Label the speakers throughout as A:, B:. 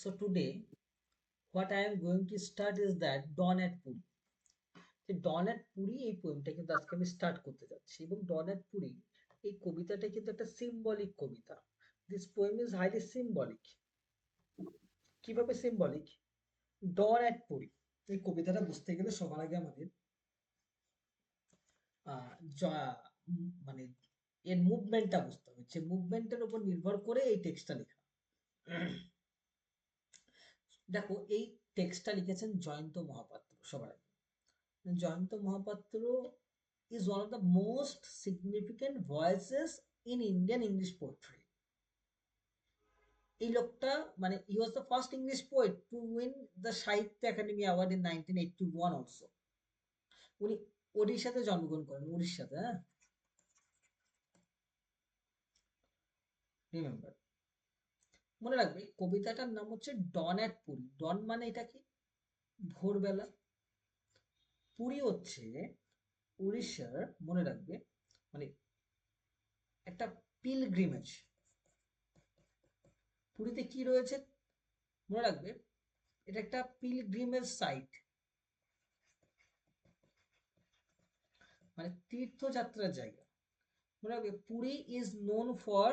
A: So today, what I am going to start is that Dawn at Puri. যে ডন at Puri এই পোয়েমটা কিন্তু আজকে আমি স্টার্ট করতে যাচ্ছি এবং ডন অ্যাট পুরী এই কবিতাটা কিন্তু একটা সিম্বলিক কবিতা। This poem is highly symbolic. কিভাবে সিম্বলিক? ডন অ্যাট পুরী এই কবিতাটা বুঝতে গেলে সবার আগে আমাদের মানে এর মুভমেন্টটা বুঝতে হবে, যে মুভমেন্টের উপর নির্ভর করে এই টেক্সটটা লেখা। দেখো, এই টেক্সটটা লিখেছেন জয়ন্ত মহাপাত্র। সবার আগে, Jayanta Mahapatra is one of the most significant voices in Indian English poetry. এই লোকটা মানে he was the first English poet to win the সাহিত্য একাডেমি অ্যাওয়ার্ড in 1981 also. উনি ওড়িশাতে জন্মগ্রহণ করেন, উড়িষ্যাতে। হ্যাঁ, রিমেম্বার, মনে রাখবে কবিতাটার নাম হচ্ছে ডন অ্যাট পুরী। ডন মানে এটা কি? ভোরবেলা। পুরী হচ্ছে উড়িষ্যার, মনে রাখবে, মানে একটা পিলগ্রিমেজ। পুরীতে কি রয়েছে মনে রাখবে, এটা একটা পিলগ্রিমেজ সাইট, মানে তীর্থযাত্রার জায়গা। মনে রাখবে Puri is known for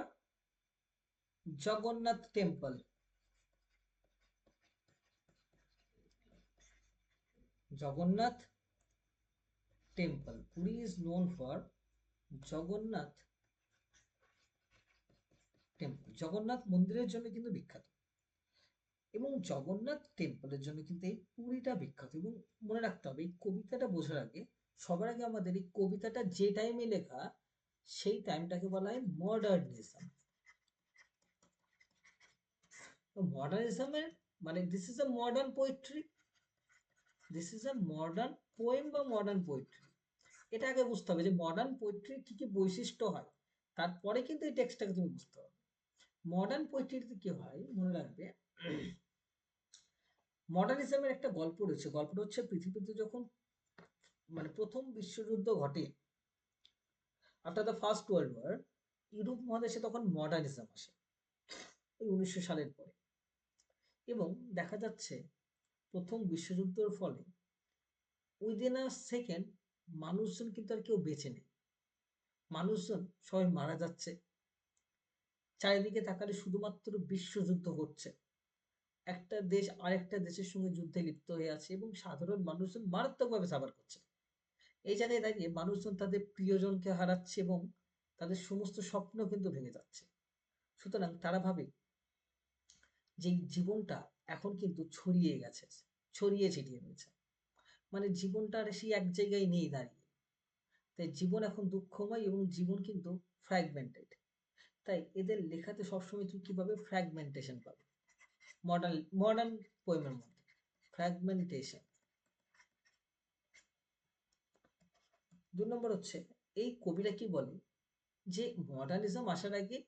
A: Jagannath temple. Jagannath temple, Puri is known for Jagannath temple. Jagannath মন্দিরের জন্য কিন্তু বিখ্যাত, এবং জগন্নাথ টেম্পলের জন্য কিন্তু এই পুরীটা বিখ্যাত। এবং মনে রাখতে হবে, এই কবিতাটা বোঝার আগে সবার আগে আমাদের এই কবিতাটা যে টাইমে লেখা সেই টাইমটাকে বলা হয় মডার্নিজম। মডার্নিজমের মানে this is a modern poetry, this is a modern poem বা মডার্ন পোয়েট্রি। এটা আগে বুঝতে হবে যে মডার্ন পোয়েট্রির কি কি বৈশিষ্ট্য হয়, তারপরে কিন্তু এই টেক্সটটাকে তুমি বুঝতে হবে। মডার্ন পোয়েট্রিতে কি হয় মনে রাখবে, মডার্নিজমের একটা গল্প রয়েছে। গল্পটা হচ্ছে পৃথিবীতে যখন মানে প্রথম বিশ্বযুদ্ধ ঘটে, after the first world war, Europe মহাদেশে তখন মডার্নিজম আসে ওই 1900 সালের পরে। এবং দেখা যাচ্ছে প্রথম বিশ্বযুদ্ধের ফলে উইদিন আ সেকেন্ড মানুষজন কিন্তু আর কেউ বেঁচে নেই। মানুষজন সবাই মারা যাচ্ছে। চারিদিকে তাকালে শুধুমাত্র বিশ্বযুদ্ধ হচ্ছে, একটা দেশ আরেকটা দেশের সঙ্গে যুদ্ধে লিপ্ত হয়ে আছে এবং সাধারণ মানুষজন মারাত্মকভাবে সাফার করছে। এই জায়গায় দাঁড়িয়ে মানুষজন তাদের প্রিয়জনকে হারাচ্ছে এবং তাদের সমস্ত স্বপ্ন কিন্তু ভেঙে যাচ্ছে। সুতরাং তারা ভাবে যে জীবনটা এখন কিন্তু ছড়িয়ে গেছে, ছড়িয়ে ছিটিয়ে রয়েছে, মানে জীবনটা আর সেই এক জায়গায় নেই দাঁড়িয়ে। তাই জীবন এখন দুঃখময় এবং জীবন কিন্তু ফ্র্যাগমেন্টেড। তাই এদের লেখাতে সবসময় তুমি কি পাবে? ফ্র্যাগমেন্টেশন পাবে। মডার্ন মডার্ন পোয়েমের মধ্যে ফ্র্যাগমেন্টেশন। 2 নম্বর হচ্ছে, এই কবিরা কি বলে যে মডার্নিজম আসার আগে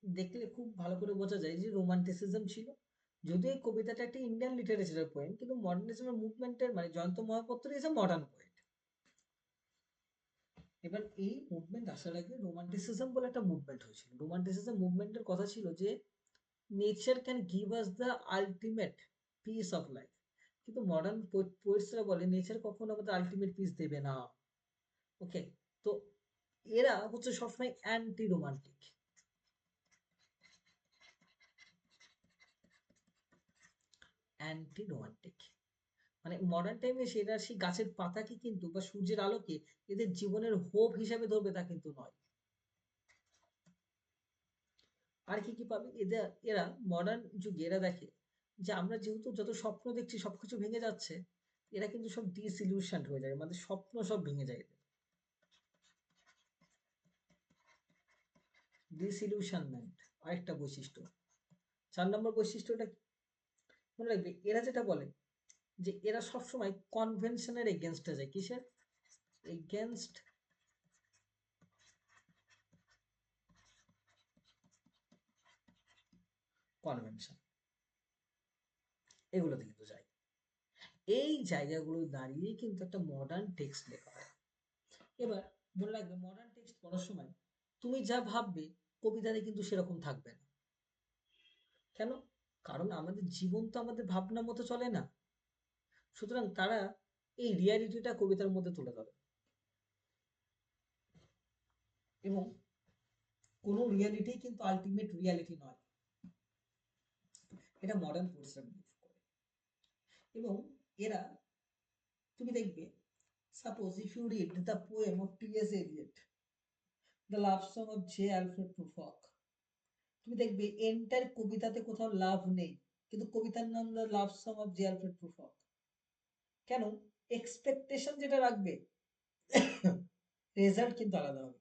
A: দেখলে খুব ভালো করে বোঝা যায় যে রোমান্টিসিজম ছিল। যদিও এই কবিতাটা একটা ইন্ডিয়ান লিটারেচারের পোয়েম, কিন্তু মডার্নিজমের মুভমেন্টের মানে Jayanta Mahapatra is a modern poet. এবার এই মুভমেন্ট আসার আগে রোমান্টিসিজম বলে একটা মুভমেন্ট হয়েছিল। রোমান্টিসিজম মুভমেন্টের কথা ছিল যে nature can give us the ultimate piece of life, কিন্তু মডার্ন পোয়েটসরা বলে নেচার কখনো আমাদের আলটিমেট পিস দেবে না। ওকে, তো এরা হচ্ছে সবসময় অ্যান্টি রোমান্টিক। অ্যান্টি রোমান্টিক মানে মডার্ন টাইমে সেটা সেই গাছের পাতাকে কিন্তু বা সূর্যের আলোকে এদের জীবনের হোপ হিসাবে ধরবে তা কিন্তু নয়। আর কি কি পাবে এদের? এরা মডার্ন যুগে এরা দেখে যে আমরা যেহেতু যত স্বপ্ন দেখছি সবকিছু ভেঙে যাচ্ছে, এরা কিন্তু সব ডিসইলিউশন হয়ে যায়, আমাদের স্বপ্ন সব ভেঙে যায় এদের। ডিসইলিউশনমেন্ট আরেকটা বৈশিষ্ট্য। 4 নম্বর বৈশিষ্ট্যটা কি? মনে রাখবে এরা যেটা বলে যে এরা সবসময় কনভেনশনের এগেনস্টে যায়। কিসের এগেনস্ট? কনভেনশন, এগুলোতে কিন্তু যায়। এই জায়গাগুলো দাঁড়িয়ে কিন্তু একটা মডার্ন টেক্সট লেখা হয়। এবার মনে রাখবে মডার্ন টেক্সট পড়ার সময় তুমি যা ভাববে কবিতাতে কিন্তু সেরকম থাকবে না। কেন? কারণ আমাদের জীবন তো আমাদের ভাবনার মতো চলে না। সুতরাং তারা এই রিয়ালিটিটা কবিতার মধ্যে তুলে ধরে, এবং কোনো রিয়ালিটি কিন্তু আলটিমেট রিয়ালিটি নয়, এটা মডার্ন পোয়েটসরা বিলিভ করে। এবং এরা, তুমি দেখবে, suppose if you read the poem of T S. Eliot, the love song of J. Alfred Prufrock, তুমি দেখবে এন্টার কবিতাতে কোথাও লাভ নেই, কিন্তু কবিতার নাম the love song of J. Alfred প্রুফক। কেন? এক্সপেকটেশন যেটা রাখবে, রেজাল্ট কিন্তু আলাদা হবে।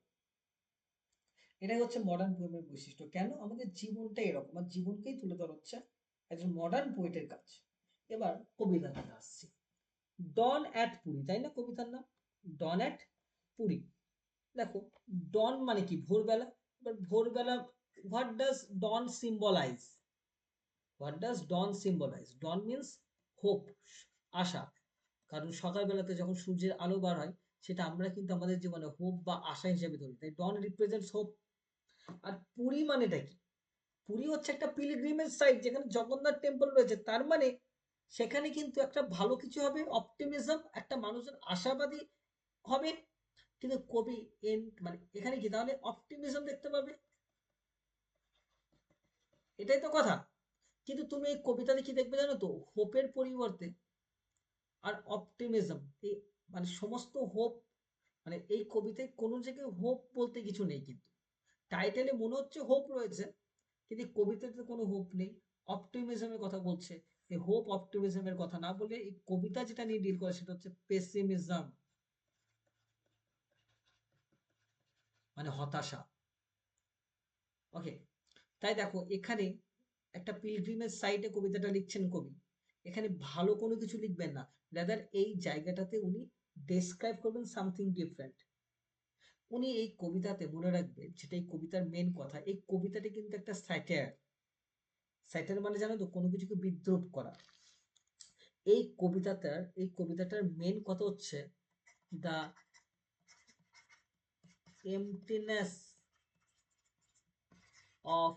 A: এটাই হচ্ছে মডার্ন পোয়েমের বৈশিষ্ট্য। কেন? আমাদের জীবনটা এরকম, আর জীবনকেই তুলে ধরা হচ্ছে একজন মডার্ন পোয়েটের কাজ। এবার কবিতাতে আসছি। ডন অ্যাট পুরী, তাই না কবিতার নাম? Dawn at Puri. দেখো, ডন মানে কি? ভোরবেলা। এবার ভোরবেলা, what does dawn symbolize? What does dawn symbolize? Dawn means hope, আশা। কারণ সকালবেলাতে যখন সূর্যের আলো বার হয়, সেটা আমরা কিন্তু আমাদের জীবনে হোপ বা আশা হিসেবে ধরি, তাই ডন রিপ্রেজেন্টস হোপ। আর পুরী মানেটা কি? পুরী হচ্ছে একটা পিলগ্রিমেজ সাইট, যেখানে জগন্নাথ টেম্পল রয়েছে। তার মানে সেখানে কিন্তু একটা ভালো কিছু হবে, অপটিমিজম, একটা মানুষের আশাবাদী হবে। কিন্তু কবি মানে এখানে কি তাহলে অপটিমিজম দেখতে পাবে? এটাই তো কথা। কিন্তু তুমি এই কবিতাতে কি দেখবে জানো তো? হোপের পরিবর্তে আর অপটিমিজম, এই মানে সমস্ত হোপ, মানে এই কবিতায় কোনো জায়গায় হোপ বলতে কিছু নেই। কিন্তু টাইটেলে মনে হচ্ছে হোপ রয়েছে, কিন্তু কবিতাতে কোনো হোপ নেই, অপটিমিজমের কথা বলছে। এই হোপ অপটিমিজমের কথা না বলে এই কবিতা যেটা নিয়ে ডিল করে সেটা হচ্ছে পেসিমিজম, মানে হতাশা। ওকে, তাই দেখো এখানে একটা পিলগ্রিমেজ সাইটে কবিতাটা লিখছেন কবি, এখানে ভালো কোনো কিছু লিখবেন না, রাদার এই জায়গাটাতে উনি ডেসক্রাইব করবেন সামথিং ডিফারেন্ট। উনি এই কবিতাতে, মনে রাখবে যেটা এই কবিতার মেন কথা, এই কবিতাটা কিন্তু একটা স্যাটায়ার। স্যাটায়ার মানে জানো তো, কোনো কিছুকে বিদ্রূপ করা। এই কবিতাটার মেন কথা হচ্ছে the emptiness of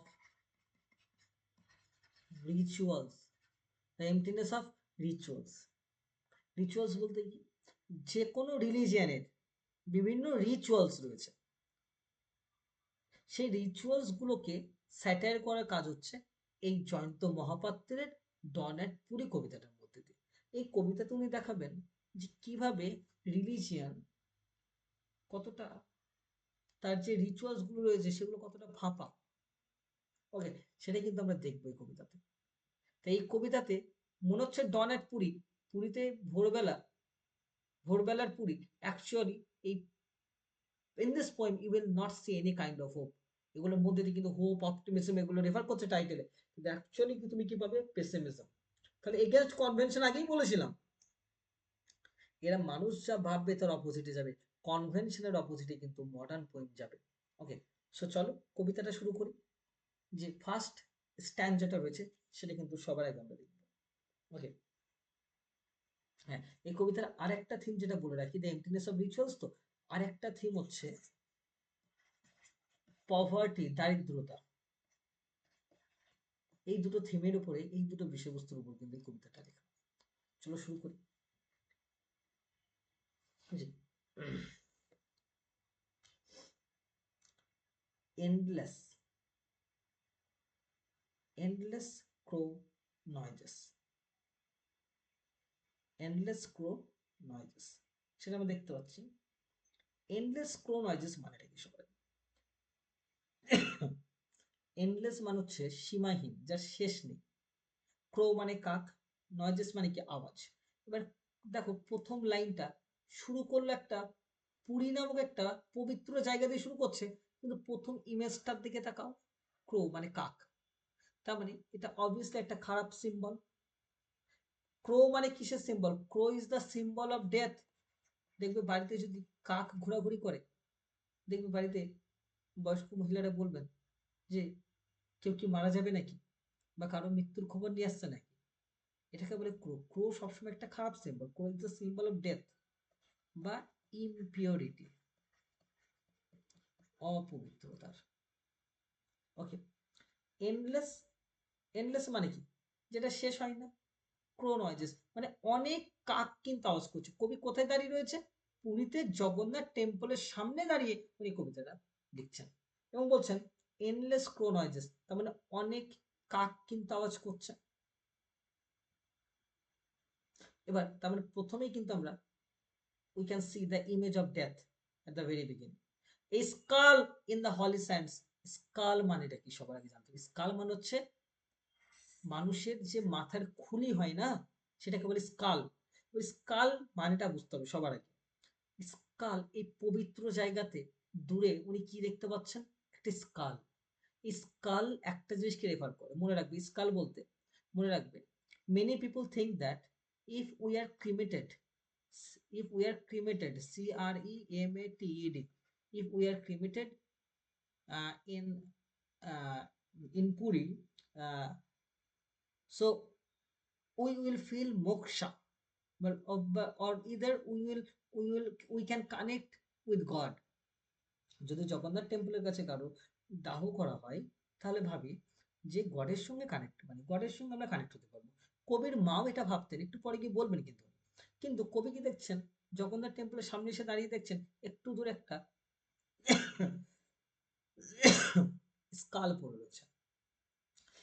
A: rituals, the emptiness of rituals. Rituals বলতে কি? যে কোনো রিলিজিয়ানের বিভিন্ন রিচুয়ালস রয়েছে, সেই রিচুয়ালস গুলোকে স্যাটায়ার করার কাজ হচ্ছে এই জয়ন্ত মহাপাত্রের ডন অ্যাট পুরী কবিতাটার মধ্যে দিয়ে। এই কবিতাতে উনি দেখাবেন যে কিভাবে রিলিজিয়ান কতটা, তার যে রিচুয়ালস গুলো রয়েছে সেগুলো কতটা ফাঁপা। ওকে, সেটা কিন্তু আমরা দেখবো এই কবিতাতে। তাই এই কবিতাতে মনে হচ্ছে ডন অ্যাট পুরী, পুরীতে ভোরবেলা, ভোরবেলার পুরী। অ্যাকচুয়ালি এই in this poem you will not see any kind of hope. এগুলোর মধ্যে দিয়ে কিন্তু হোপ, অপটিমিজম এগুলো রেফার করছে টাইটেলে, কিন্তু অ্যাকচুয়ালি কি তুমি কি পাবে? পেসিমিজম। তাহলে এগেনস্ট কনভেনশন আগেই বলেছিলাম, এরা মানুষ যা ভাববে তার অপোজিটে যাবে। কনভেনশনের অপোজিটে কিন্তু মডার্ন পোয়েম যাবে। ওকে, সো চলো কবিতাটা শুরু করি। যে ফার্স্ট স্ট্যান্ডাটা রয়েছে সেটা কিন্তু সবার আগে আমরা দেখবো। ওকে, হ্যাঁ, এই কবিতার আরেকটা থিম যেটা বলে রাখি, দ্য এমপ্টিনেস অফ রিচুয়ালস, তো আরেকটা থিম হচ্ছে পভার্টি, দারিদ্রতা। এই দুটো থিমের উপরে, এই দুটো বিষয়বস্তুর উপর কিন্তু এই কবিতাটা লেখা। চলো শুরু করি। জি, এন্ডলেস, এন্ডলেস ক্রো নয়েজেস, এন্ডলেস ক্রো নয়েজেস, সেটা আমরা দেখতে পাচ্ছি। এন্ডলেস ক্রো নয়েজেস মানেটা কি সবাই? এন্ডলেস মানে হচ্ছে সীমাহীন, যার শেষ নেই। ক্রো মানে কাক, নয়েজেস মানে কি? আওয়াজ। এবার দেখো প্রথম লাইনটা শুরু করলো একটা পুরী নামক একটা পবিত্র জায়গা দিয়ে শুরু করছে, কিন্তু প্রথম ইমেজটার দিকে তাকাও, ক্রো মানে কাক। তার মানে এটা অবভিয়াসলি একটা খারাপ সিম্বল। ক্রো মানে কিসের symbol? Crow is the symbol of death. দেখবে বাড়িতে যদি কাক ঘোরাঘুরি করে, দেখবে বাড়িতে বয়স্ক মহিলারা বলবেন যে কেউ কি মারা যাবে নাকি, বা কারো মৃত্যুর খবর নিয়ে আসছে নাকি। এটাকে বলে ক্রো। ক্রো সবসময় একটা খারাপ symbol. Crow is the symbol of death বা ইমপিওরিটি, অপবিত্রতার। ওকে, এন্ডলেস এন্ডলেস মানে কি, যেটা শেষ হয় না। ক্রো নয়েজেস মানে অনেক কাক কিন্তু আওয়াজ করছে। কবি কোথায় দাঁড়িয়ে রয়েছে? পুরীতে জগন্নাথ টেম্পলের সামনে দাঁড়িয়ে উনি কবিতাটা লিখছেন এবং বলছেন এন্ডলেস ক্রো নয়েজেস, তার মানে অনেক কাক কিন্তু আওয়াজ করছে। এবার তার মানে প্রথমেই কিন্তু আমরা we can see the image of death at the very beginning. A skull in the holy sands. Skull মানেটা কি সবার আগে জানতে হবে। স্কাল মানে হচ্ছে মানুষের যে মাথার খুলি হয় না, সেটাকে বলে স্কাল। ওই স্কাল মানেটা বুঝতে হবে সবার আগে। স্কাল এই পবিত্র জায়গাতে দূরে উনি কি দেখতে পাচ্ছেন? একটা স্কাল। স্কাল একটা জিনিসকে রেফার করে, মনে রাখবে স্কাল বলতে, মনে রাখবে many people think that if we are cremated, if we are cremated, CREMATED, if we are cremated uh, in uh, in Puri, uh, so we will feel moksha, but or either we can connect with God. যদি জগন্নাথ টেম্পলের কাছে কারো দাহ করা হয়, তাহলে ভাবি যে গডের সঙ্গে কানেক্ট, মানে গডের সঙ্গে আমরা কানেক্ট হতে পারবো। কবির মাও এটা ভাবতেন, একটু পরে গিয়ে বলবেন কিন্তু। কিন্তু কবি কি দেখছেন? জগন্নাথ টেম্পলের সামনে এসে দাঁড়িয়ে দেখছেন একটু দূরে একটা স্কাল পড়ে রয়েছে।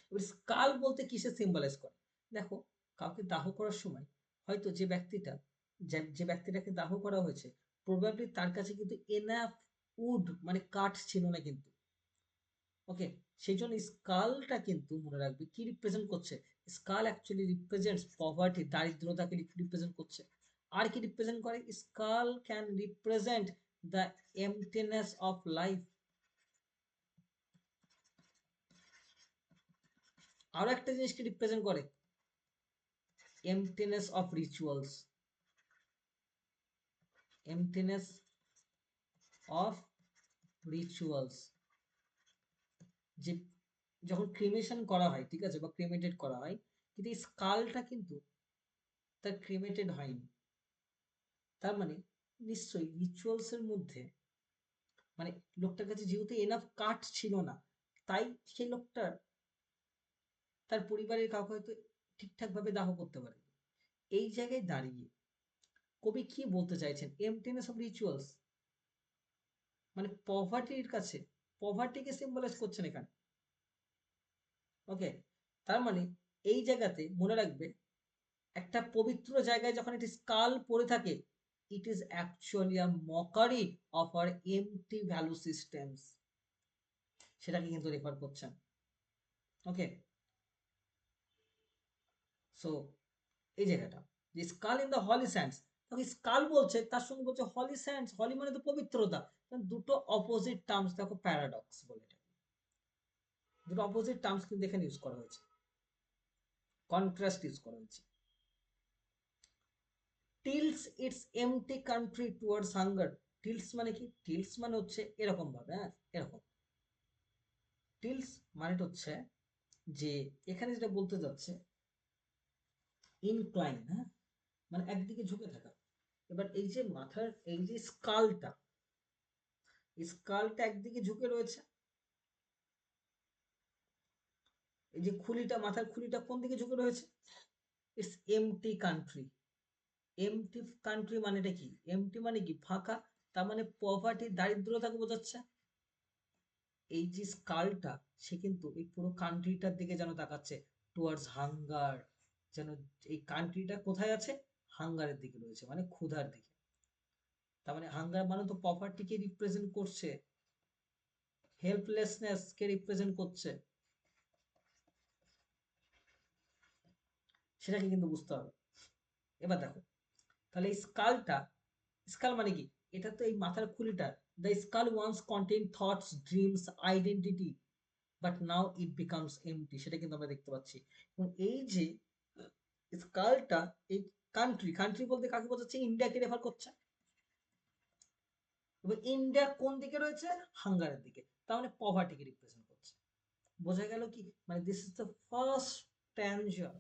A: এবার স্কাল বলতে কিসে সিম্বলাইজ করে? দেখো, কাউকে দাহ করার সময় হয়তো যে ব্যক্তিটাকে দাহ করা হয়েছে, প্রবাবলি তার কাছে কিন্তু এনাফ উড মানে কাঠ ছিল না কিন্তু। ওকে, সেই জন্য স্কালটা কিন্তু মনে রাখবে কি রিপ্রেজেন্ট করছে। স্কাল অ্যাকচুয়ালি রিপ্রেজেন্টস পভার্টি, দারিদ্রতাকে রিপ্রেজেন্ট করছে। আর কি রিপ্রেজেন্ট করে? Skull can represent the emptiness of life. আরো একটা জিনিসকে রিপ্রেজেন্ট করে, emptiness of rituals, emptiness of rituals. যে যখন ক্রিমেশন করা হয়, ঠিক আছে, বা ক্রিমেটেড করা হয়, কিন্তু এই স্কালটা কিন্তু তার ক্রিমেটেড হয়নি। তার মানে নিশ্চয়ই রিচুয়ালস এর মধ্যে, মানে লোকটার কাছে যেহেতু এনাফ কাঠ ছিল না, তাই সেই লোকটা তার পরিবারের কাউকে হয়তো ঠিকঠাক ভাবে দাহ করতে পারে। এই জায়গায় দাঁড়িয়ে কবি কি বলতে চাইছেন? এমটিনেস অফ রিচুয়ালস মানে পভার্টির কাছে, পভার্টিকে সিম্বলাইজ করছেন এখানে। ওকে, তার মানে এই জায়গাতে মনে রাখবে একটা পবিত্র জায়গায় যখন একটি স্কাল পড়ে থাকে, it is actually a mockery of our empty value systems, সেটাকে কিন্তু রেফার করছেন। ওকে, সো এই জায়গাটা যে skull in the holy sands, তখন স্কাল বলছে তার সঙ্গে বলছে হলি স্যান্ডস, হলি মানে তো পবিত্রতা। দুটো অপোজিট টার্মস, দেখো প্যারাডক্স বলে এটা, দুটো অপোজিট টার্মস কিন্তু এখানে ইউজ করা হয়েছে, কন্ট্রাস্ট ইউজ করা হয়েছে। Tilts its empty country towards hunger. Tilts মানে কি? টিলস মানে হচ্ছে এরকম ভাবে, হ্যাঁ এরকম। টিলস মানে হচ্ছে যে এখানে যেটা বলতে যাচ্ছে ইনক্লাইন, হ্যাঁ মানে একদিকে ঝুঁকে থাকা। এবার এই যে মাথার এই যে স্কালটা, স্কালটা একদিকে ঝুঁকে রয়েছে, এই যে খুলিটা, মাথার খুলিটা কোন দিকে ঝুঁকে রয়েছে? It's empty country. Empty country মানেটা কি? এমটি মানে কি? ফাঁকা। তার মানে পভার্টি, দারিদ্রতাকে বোঝাচ্ছে। এই যে স্কালটা, সে কিন্তু এই পুরো কান্ট্রিটার দিকে যেন তাকাচ্ছে, টুয়ার্ডস হাঙ্গার, যেন এই কান্ট্রিটা কোথায় আছে? হাঙ্গারের দিকে রয়েছে, মানে ক্ষুধার দিকে। তার মানে হাঙ্গার মানে তো পভার্টিকে রিপ্রেজেন্ট করছে, হেল্পলেসনেস কে রিপ্রেজেন্ট করছে, সেটাকে কিন্তু বুঝতে হবে। এবার দেখো, তাহলে এই স্কালটা, স্কাল মানে কি? এটা তো এই মাথার খুলিটা। The skull once contain thoughts, dreams, identity, but now it becomes empty, সেটা কিন্তু আমরা দেখতে পাচ্ছি। এবং এই যে স্কালটা, এই কান্ট্রি, কান্ট্রি বলতে কাকে বোঝাচ্ছে? ইন্ডিয়াকে রেফার করছে। এবং ইন্ডিয়া কোন দিকে রয়েছে? হাঙ্গারের দিকে। তার মানে পভার্টিকে রিপ্রেজেন্ট করছে। বোঝা গেল কি? মানে দিস ইজ দ্য ফার্স্ট স্ট্যানজা।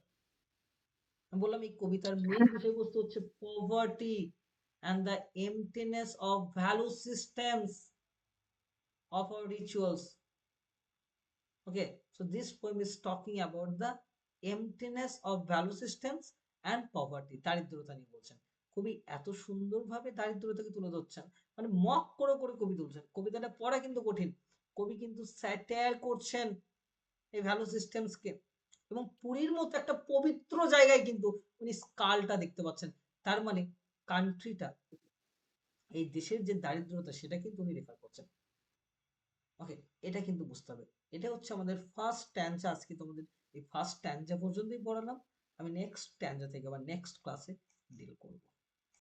A: আমি বললাম এই কবিতার মেইন বিষয়বস্তু হচ্ছে poverty and the emptiness of value systems of our rituals. Okay, So this poem is talking about the emptiness of value systems and poverty. দারিদ্রতা নিয়ে বলছেন। কবি এত সুন্দরভাবে দারিদ্রতাকে তুলে ধরছেন, মানে মক করে করে কবি তুলছেন। কবিতাটা পড়া কিন্তু কঠিন। কবি কিন্তু স্যাটায়ার করছেন এই ভ্যালু সিস্টেমসকে, এবং পুরীর মতো একটা পবিত্র জায়গায় কিন্তু উনি স্কালটা দেখতে পাচ্ছেন। তার মানে কান্ট্রিটা, এই দেশের যে দারিদ্রতা সেটা কিন্তু উনি রেফার করছেন। ওকে, এটা কিন্তু বুঝতে হবে। এটা হচ্ছে আমাদের ফার্স্ট স্ট্যান্জা। আজকে তোমাদের এই ফার্স্ট স্ট্যান্জা পর্যন্তই পড়ালাম। আমি নেক্সট স্ট্যান্জা থেকে আবার নেক্সট ক্লাসে ডিল করব।